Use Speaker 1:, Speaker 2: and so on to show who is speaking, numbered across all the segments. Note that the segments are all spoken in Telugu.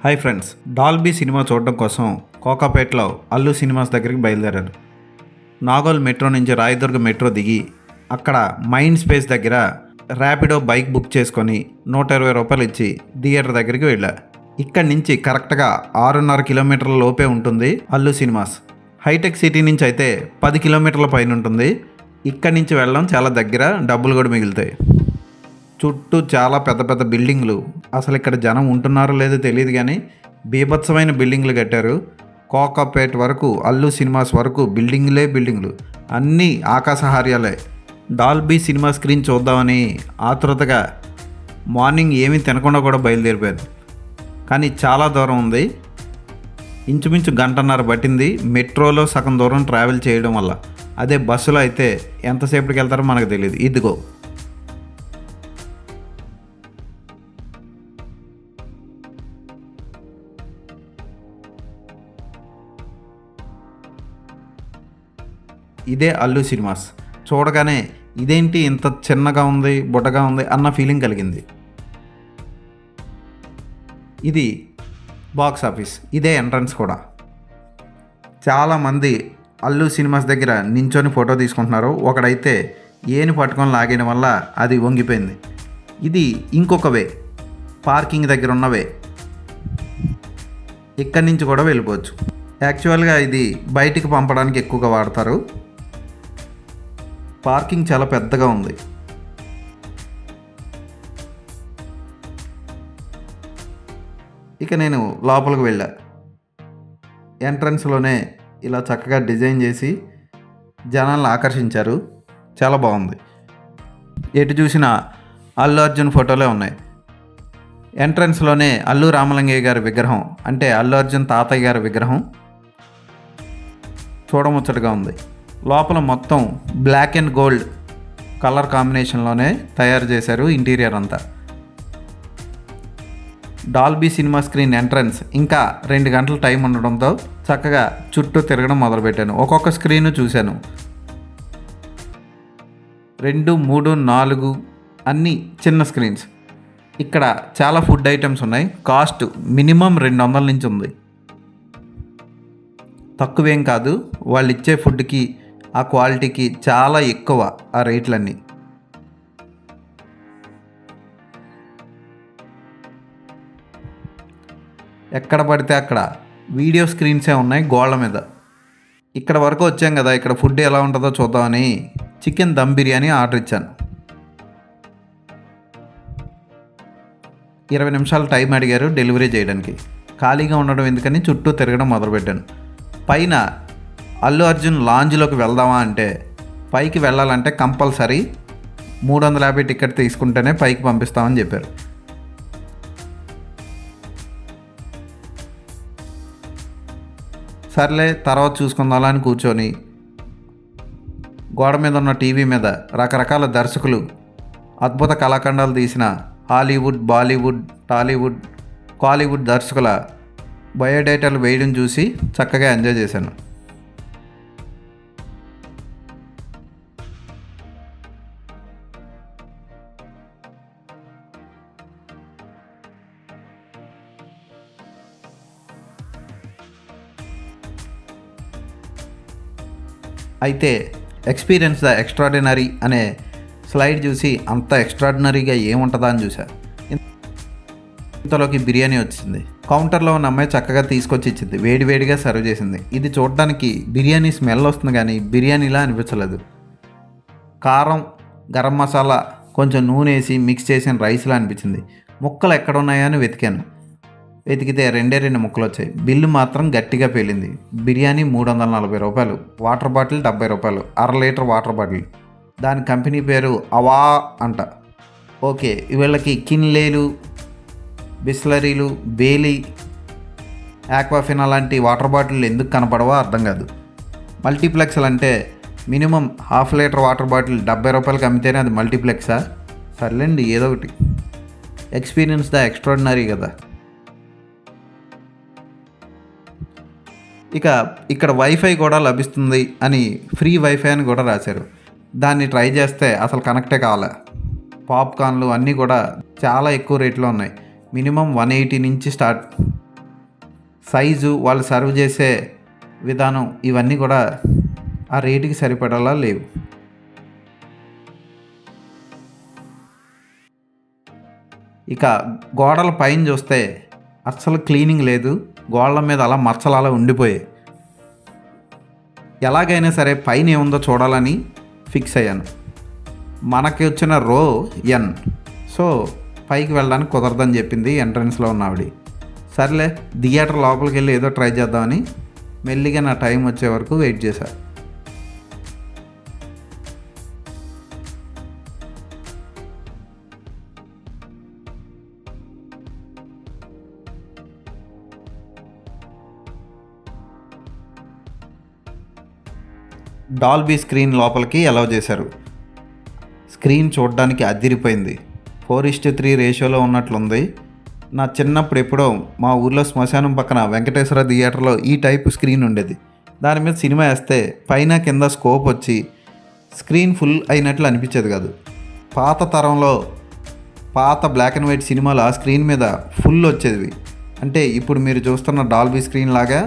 Speaker 1: హాయ్ ఫ్రెండ్స్, డాల్బీ సినిమా చూడడం కోసం కోకాపేటలో అల్లు సినిమాస్ దగ్గరికి బయలుదేరారు. నాగోల్ మెట్రో నుంచి రాయదుర్గ మెట్రో దిగి అక్కడ మైండ్ స్పేస్ దగ్గర ర్యాపిడో బైక్ బుక్ చేసుకొని ₹120 ఇచ్చి థియేటర్ దగ్గరికి వెళ్ళా. ఇక్కడి నుంచి కరెక్ట్గా 6.5 కిలోమీటర్ల లోపే ఉంటుంది అల్లు సినిమాస్. హైటెక్ సిటీ నుంచి అయితే 10 కిలోమీటర్ల పైన ఉంటుంది. ఇక్కడి నుంచి వెళ్ళడం చాలా దగ్గర, డబ్బులు కూడా మిగులుతాయి. చుట్టూ చాలా పెద్ద పెద్ద బిల్డింగ్లు. అసలు ఇక్కడ జనం ఉంటున్నారో లేదో తెలియదు, కానీ బీభత్సమైన బిల్డింగ్లు కట్టారు. కోకాపేట్ వరకు, అల్లు సినిమాస్ వరకు బిల్డింగ్లు, అన్నీ ఆకాశహార్యాలే. డాల్బీ సినిమా స్క్రీన్ చూద్దామని ఆతృతగా మార్నింగ్ ఏమీ తినకుండా కూడా బయలుదేరిపోయాను. కానీ చాలా దూరం ఉంది, ఇంచుమించు 1.5 పట్టింది మెట్రోలో సగం దూరం ట్రావెల్ చేయడం వల్ల. అదే బస్సులో అయితే ఎంతసేపటికి వెళ్తారో మనకు తెలియదు. ఇదిగో ఇదే అల్లు సినిమాస్. చూడగానే ఇదేంటి ఇంత చిన్నగా ఉంది, బుడ్డగా ఉంది అన్న ఫీలింగ్ కలిగింది. ఇది బాక్స్ ఆఫీస్, ఇదే ఎంట్రన్స్ కూడా. చాలామంది అల్లు సినిమాస్ దగ్గర నించొని ఫోటో తీసుకుంటున్నారు. ఒకడైతే ఏని పట్టుకొని లాగేయడం వల్ల అది వంగిపోయింది. ఇది ఇంకొక వే, పార్కింగ్ దగ్గర ఉన్న వే. ఇక్కడి నుంచి కూడా వెళ్ళిపోవచ్చు. యాక్చువల్గా ఇది బయటికి పంపడానికి ఎక్కువగా వాడతారు. పార్కింగ్ చాలా పెద్దగా ఉంది. ఇక నేను లోపలికి వెళ్ళా. ఎంట్రన్స్లోనే ఇలా చక్కగా డిజైన్ చేసి జనాలను ఆకర్షించారు. చాలా బాగుంది. ఎటు చూసినా అల్లు అర్జున్ ఫోటోలే ఉన్నాయి. ఎంట్రన్స్లోనే అల్లు రామలింగయ్య గారి విగ్రహం, అంటే అల్లు అర్జున్ తాతయ్య గారి విగ్రహం చూడముచ్చటగా ఉంది. లోపల మొత్తం బ్లాక్ అండ్ గోల్డ్ కలర్ కాంబినేషన్లోనే తయారు చేశారు ఇంటీరియర్ అంతా. డాల్బీ సినిమా స్క్రీన్ ఎంట్రన్స్ ఇంకా 2 గంటల టైం ఉండడంతో చక్కగా చుట్టూ తిరగడం మొదలుపెట్టాను. ఒక్కొక్క స్క్రీన్ చూశాను. 2, 3, 4 అన్నీ చిన్న స్క్రీన్స్. ఇక్కడ చాలా ఫుడ్ ఐటమ్స్ ఉన్నాయి. కాస్ట్ మినిమం 200 నుంచి ఉంది. తక్కువేం కాదు. వాళ్ళు ఇచ్చే ఫుడ్కి, ఆ క్వాలిటీకి చాలా ఎక్కువ ఆ రేట్లన్నీ. ఎక్కడ పడితే అక్కడ వీడియో స్క్రీన్సే ఉన్నాయి గోళ్ళ మీద. ఇక్కడ వరకు వచ్చాం కదా, ఇక్కడ ఫుడ్ ఎలా ఉంటుందో చూద్దామని చికెన్ దమ్ బిర్యానీ ఆర్డర్ ఇచ్చాను. 20 నిమిషాలు టైం అడిగారు డెలివరీ చేయడానికి. ఖాళీగా ఉండడం ఎందుకని చుట్టూ తిరగడం మొదలుపెట్టాను. పైన అల్లు అర్జున్ లాంజ్లోకి వెళ్దామా అంటే, పైకి వెళ్ళాలంటే కంపల్సరీ 350 టికెట్ తీసుకుంటేనే పైకి పంపిస్తామని చెప్పారు. సర్లే తర్వాత చూసుకుందాం అని కూర్చొని గోడ మీద ఉన్న టీవీ మీద రకరకాల దర్శకులు అద్భుత కళాఖండాలు తీసిన హాలీవుడ్, బాలీవుడ్, టాలీవుడ్, కాలీవుడ్ దర్శకుల బయోడేటాలు వేయడం చూసి చక్కగా ఎంజాయ్ చేశాను. అయితే ఎక్స్పీరియన్స్ ద ఎక్స్ట్రాడినరీ అనే స్లైడ్ చూసి అంత ఎక్స్ట్రాడినరీగా ఏముంటుందా అని చూసా. ఇంతలోకి బిర్యానీ వచ్చింది. కౌంటర్లో ఉన్న అమ్మాయి చక్కగా తీసుకొచ్చి ఇచ్చింది. వేడివేడిగా సర్వ్ చేసింది. ఇది చూడడానికి బిర్యానీ స్మెల్ వస్తుంది, కానీ బిర్యానీలా అనిపించలేదు. కారం, గరం మసాలా, కొంచెం నూనె వేసి మిక్స్ చేసిన రైస్లా అనిపించింది. ముక్కలు ఎక్కడ ఉన్నాయో అని వెతికితే 2 ముక్కలు వచ్చాయి. బిల్లు మాత్రం గట్టిగా పేలింది. Biryani ₹340, water bottle ₹70, 1/2 litre water bottle. దాని కంపెనీ పేరు అవా అంట. ఓకే, వీళ్ళకి కిన్లేలు, బిస్లరీలు, బేలీ, ఆక్వాఫినా లాంటి వాటర్ బాటిల్ ఎందుకు కనపడవో అర్థం కాదు. మల్టీప్లెక్స్లు అంటే మినిమం 1/2 లీటర్ వాటర్ బాటిల్ ₹70 అమ్మితేనే అది మల్టీప్లెక్సా? సర్లేండి, ఏదో ఒకటి. ఎక్స్పీరియన్స్ ద ఎక్స్ట్రాడినరీ కదా. ఇక ఇక్కడ వైఫై కూడా లభిస్తుంది అని, ఫ్రీ వైఫై అని కూడా రాశారు. దాన్ని ట్రై చేస్తే అసలు కనెక్టే కావాలి. పాప్కార్న్లు అన్నీ కూడా చాలా ఎక్కువ రేట్లో ఉన్నాయి. మినిమం 180 నుంచి స్టార్ట్. సైజు, వాళ్ళు సర్వ్ చేసే విధానం ఇవన్నీ కూడా ఆ రేటుకి సరిపడేలా లేవు. ఇక గోడల పైన చూస్తే అస్సలు క్లీనింగ్ లేదు. గోడల మీద అలా మచ్చలు అలా ఉండిపోయాయి. ఎలాగైనా సరే పైన ఏముందో చూడాలని ఫిక్స్ అయ్యాను. మనకి వచ్చిన రో ఎన్, సో పైకి వెళ్ళడానికి కుదరదని చెప్పింది ఎంట్రన్స్లో ఉన్న ఆవిడ. సర్లే థియేటర్ లోపలికి వెళ్ళి ఏదో ట్రై చేద్దామని మెల్లిగా నా టైం వచ్చే వరకు వెయిట్ చేశా. డాల్బీ స్క్రీన్ లోపలికి అలౌ చేశారు. స్క్రీన్ చూడడానికి అదిరిపోయింది. 4:3 రేషియోలో ఉన్నట్లుంది. నా చిన్నప్పుడు ఎప్పుడో మా ఊర్లో శ్మశానం పక్కన వెంకటేశ్వర థియేటర్లో ఈ టైపు స్క్రీన్ ఉండేది. దాని మీద సినిమా వేస్తే పైన కింద స్కోప్ వచ్చి స్క్రీన్ ఫుల్ అయినట్లు అనిపించేది కాదు. పాత తరంలో పాత బ్లాక్ అండ్ వైట్ సినిమాలు ఆ స్క్రీన్ మీద ఫుల్ వచ్చేవి. అంటే ఇప్పుడు మీరు చూస్తున్న డాల్బీ స్క్రీన్ లాగా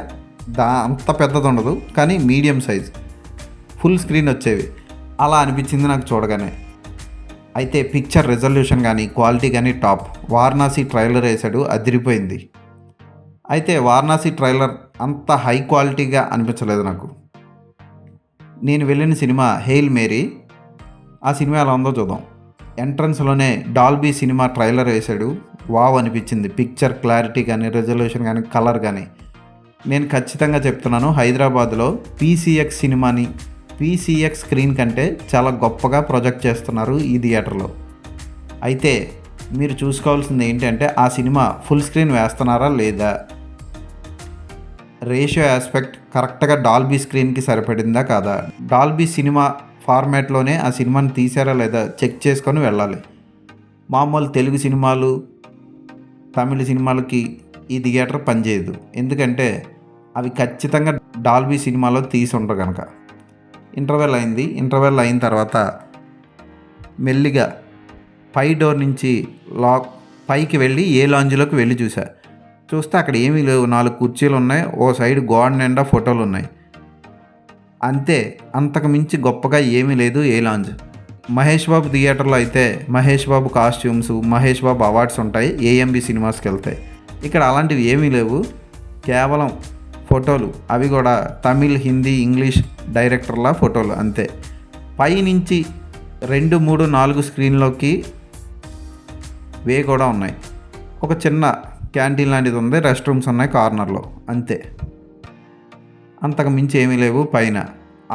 Speaker 1: అంత పెద్దది ఉండదు, కానీ మీడియం సైజ్ ఫుల్ స్క్రీన్ వచ్చేవి. అలా అనిపించింది నాకు చూడగానే. అయితే పిక్చర్ రెజల్యూషన్ కానీ క్వాలిటీ కానీ టాప్. వారణాసి ట్రైలర్ వేసాడు, అదిరిపోయింది. అయితే వారణాసి ట్రైలర్ అంత హై క్వాలిటీగా అనిపించలేదు నాకు. నేను వెళ్ళిన సినిమా హెయిల్ మేరీ. ఆ సినిమా ఎలా ఉందో చూద్దాం. ఎంట్రన్స్లోనే డాల్బీ సినిమా ట్రైలర్ వేసాడు. వావ్ అనిపించింది. పిక్చర్ క్లారిటీ కానీ రెజల్యూషన్ కానీ కలర్ కానీ. నేను ఖచ్చితంగా చెప్తున్నాను, హైదరాబాద్లో పీసీఎక్స్ స్క్రీన్ కంటే చాలా గొప్పగా ప్రొజెక్ట్ చేస్తున్నారు ఈ థియేటర్లో. అయితే మీరు చూసుకోవాల్సింది ఏంటంటే ఆ సినిమా ఫుల్ స్క్రీన్ వేస్తున్నారా లేదా, రేషియో ఆస్పెక్ట్ కరెక్ట్గా డాల్బీ స్క్రీన్కి సరిపడిందా కాదా, డాల్బీ సినిమా ఫార్మాట్లోనే ఆ సినిమాని తీసారా లేదా చెక్ చేసుకొని వెళ్ళాలి. మామూలు తెలుగు సినిమాలు, తమిళ సినిమాలకి ఈ థియేటర్ పనిచేయదు. ఎందుకంటే అవి ఖచ్చితంగా డాల్బీ సినిమాలో తీసి ఉండరు కనుక. ఇంటర్వెల్ అయిన తర్వాత మెల్లిగా పై డోర్ నుంచి పైకి వెళ్ళి ఏ లాంజ్లోకి వెళ్ళి చూస్తే అక్కడ ఏమీ లేవు. 4 కుర్చీలు ఉన్నాయి, ఓ సైడ్ గోడ నిండా ఫోటోలు ఉన్నాయి, అంతే. అంతకు మించి గొప్పగా ఏమీ లేదు ఏ లాంజ్. మహేష్ బాబు థియేటర్లో అయితే మహేష్ బాబు కాస్ట్యూమ్స్, మహేష్ బాబు అవార్డ్స్ ఉంటాయి ఏఎంబి సినిమాస్కి వెళ్తాయి. ఇక్కడ అలాంటివి ఏమీ లేవు, కేవలం ఫోటోలు. అవి కూడా తమిళ్, హిందీ, ఇంగ్లీష్ డైరెక్టర్ల ఫోటోలు అంతే. పైనుంచి 2, 3, 4 స్క్రీన్లోకి వే కూడా ఉన్నాయి. ఒక చిన్న క్యాంటీన్ లాంటిది ఉంది, రెస్ట్ రూమ్స్ ఉన్నాయి కార్నర్లో, అంతే. అంతకు మించి ఏమీ లేవు పైన.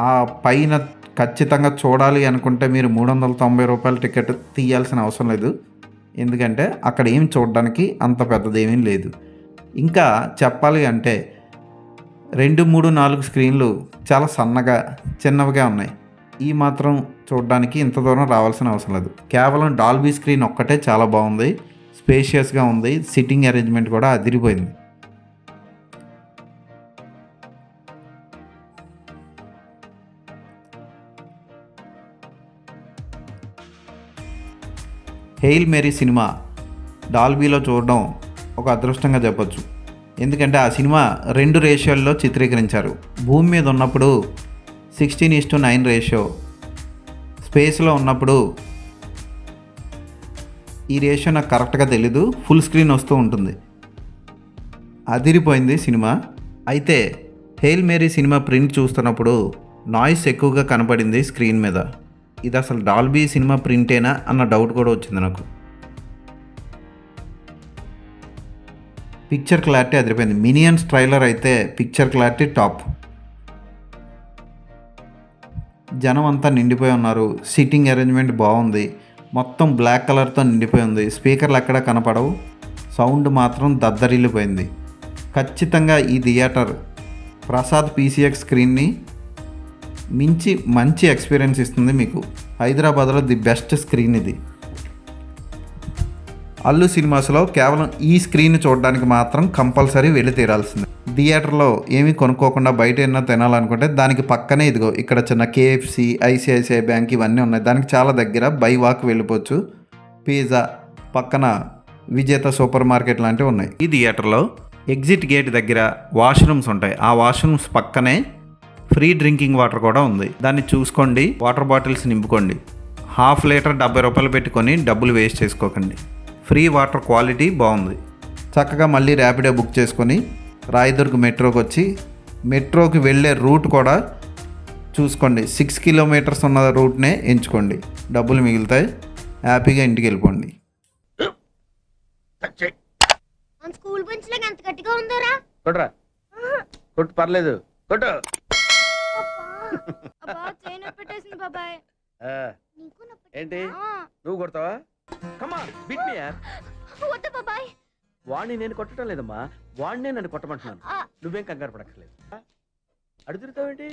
Speaker 1: ఆ పైన ఖచ్చితంగా చూడాలి అనుకుంటే మీరు 390 రూపాయల టికెట్ తీయాల్సిన అవసరం లేదు. ఎందుకంటే అక్కడ ఏం చూడడానికి అంత పెద్దదేమీ లేదు. ఇంకా చెప్పాలి అంటే 2, 3, 4 స్క్రీన్లు చాలా సన్నగా చిన్నవిగా ఉన్నాయి. ఈ మాత్రం చూడడానికి ఇంత దూరం రావాల్సిన అవసరం లేదు. కేవలం డాల్బీ స్క్రీన్ ఒక్కటే చాలా బాగుంది, స్పేషియస్గా ఉంది. సిట్టింగ్ అరేంజ్మెంట్ కూడా అదిరిపోయింది. హెయిల్ మేరీ సినిమా డాల్బీలో చూడడం ఒక అదృష్టంగా చెప్పొచ్చు. ఎందుకంటే ఆ సినిమా 2 రేషియోల్లో చిత్రీకరించారు. భూమి మీద ఉన్నప్పుడు 16:9 రేషియో, స్పేస్లో ఉన్నప్పుడు ఈ రేషియో నాకు కరెక్ట్గా తెలీదు, ఫుల్ స్క్రీన్ వస్తూ ఉంటుంది. అదిరిపోయింది సినిమా. అయితే హెయిల్ మేరీ సినిమా ప్రింట్ చూస్తున్నప్పుడు నాయిస్ ఎక్కువగా కనపడింది స్క్రీన్ మీద. ఇది అసలు డాల్బీ సినిమా ప్రింటేనా అన్న డౌట్ కూడా వచ్చింది నాకు. పిక్చర్ క్లారిటీ అదిరిపోయింది. మినియన్స్ ట్రైలర్ అయితే పిక్చర్ క్లారిటీ టాప్. జనం అంతా నిండిపోయి ఉన్నారు. సిట్టింగ్ అరేంజ్మెంట్ బాగుంది. మొత్తం బ్లాక్ కలర్తో నిండిపోయి ఉంది. స్పీకర్లు ఎక్కడ కనపడవు, సౌండ్ మాత్రం దద్దరిల్లిపోయింది. ఖచ్చితంగా ఈ థియేటర్ ప్రసాద్ పీసీఎక్స్ స్క్రీన్ని మించి మంచి ఎక్స్పీరియన్స్ ఇస్తుంది మీకు. హైదరాబాద్లో ది బెస్ట్ స్క్రీన్ ఇది. అల్లు సినిమాస్లో కేవలం ఈ స్క్రీన్ చూడడానికి మాత్రం కంపల్సరీ వెళ్ళి తీరాల్సిందే. థియేటర్లో ఏమీ కొనుక్కోకుండా బయట ఏమన్నా తినాలనుకుంటే దానికి పక్కనే ఇదిగో ఇక్కడ చిన్న కేఎఫ్సి, ఐసిఐసిఐ బ్యాంక్ ఇవన్నీ ఉన్నాయి. దానికి చాలా దగ్గర బై వాక్ వెళ్ళిపోవచ్చు. పిజ్జా పక్కన విజేత సూపర్ మార్కెట్ లాంటివి ఉన్నాయి. ఈ థియేటర్లో ఎగ్జిట్ గేట్ దగ్గర వాష్రూమ్స్ ఉంటాయి. ఆ వాష్రూమ్స్ పక్కనే ఫ్రీ డ్రింకింగ్ వాటర్ కూడా ఉంది. దాన్ని చూసుకోండి. వాటర్ బాటిల్స్ నింపుకోండి. హాఫ్ లీటర్ 70 రూపాయలు పెట్టుకొని డబ్బులు వేస్ట్ చేసుకోకండి. ఫ్రీ వాటర్ క్వాలిటీ బాగుంది. చక్కగా మళ్ళీ ర్యాపిడో బుక్ చేసుకొని రాయదుర్గ్ మెట్రోకి వచ్చి మెట్రోకి వెళ్ళే రూట్ కూడా చూసుకోండి. 6 కిలోమీటర్స్ ఉన్న రూట్నే ఎంచుకోండి. డబ్బులు మిగులుతాయి. హ్యాపీగా ఇంటికి వెళ్ళిపోండి.
Speaker 2: స్కూల్ బెంచ్ లాగా ఎంత గట్టిగా ఉందోరా?
Speaker 3: కొట్రా, కొట్టు, పర్లేదు, కొట్టు.
Speaker 2: బాబాయ్
Speaker 3: ఏంటి నువ్వు కొడతావా? కమా బిట్ మీ యార్.
Speaker 2: వద్దు బాబాయ్.
Speaker 3: వాడిని నేను కొట్టడం లేదమ్మా, వాడినే నన్ను కొట్టమంటున్నాను. నువ్వేం కంగారు పడక్కర్లేదు. అడుగుతావేంటి?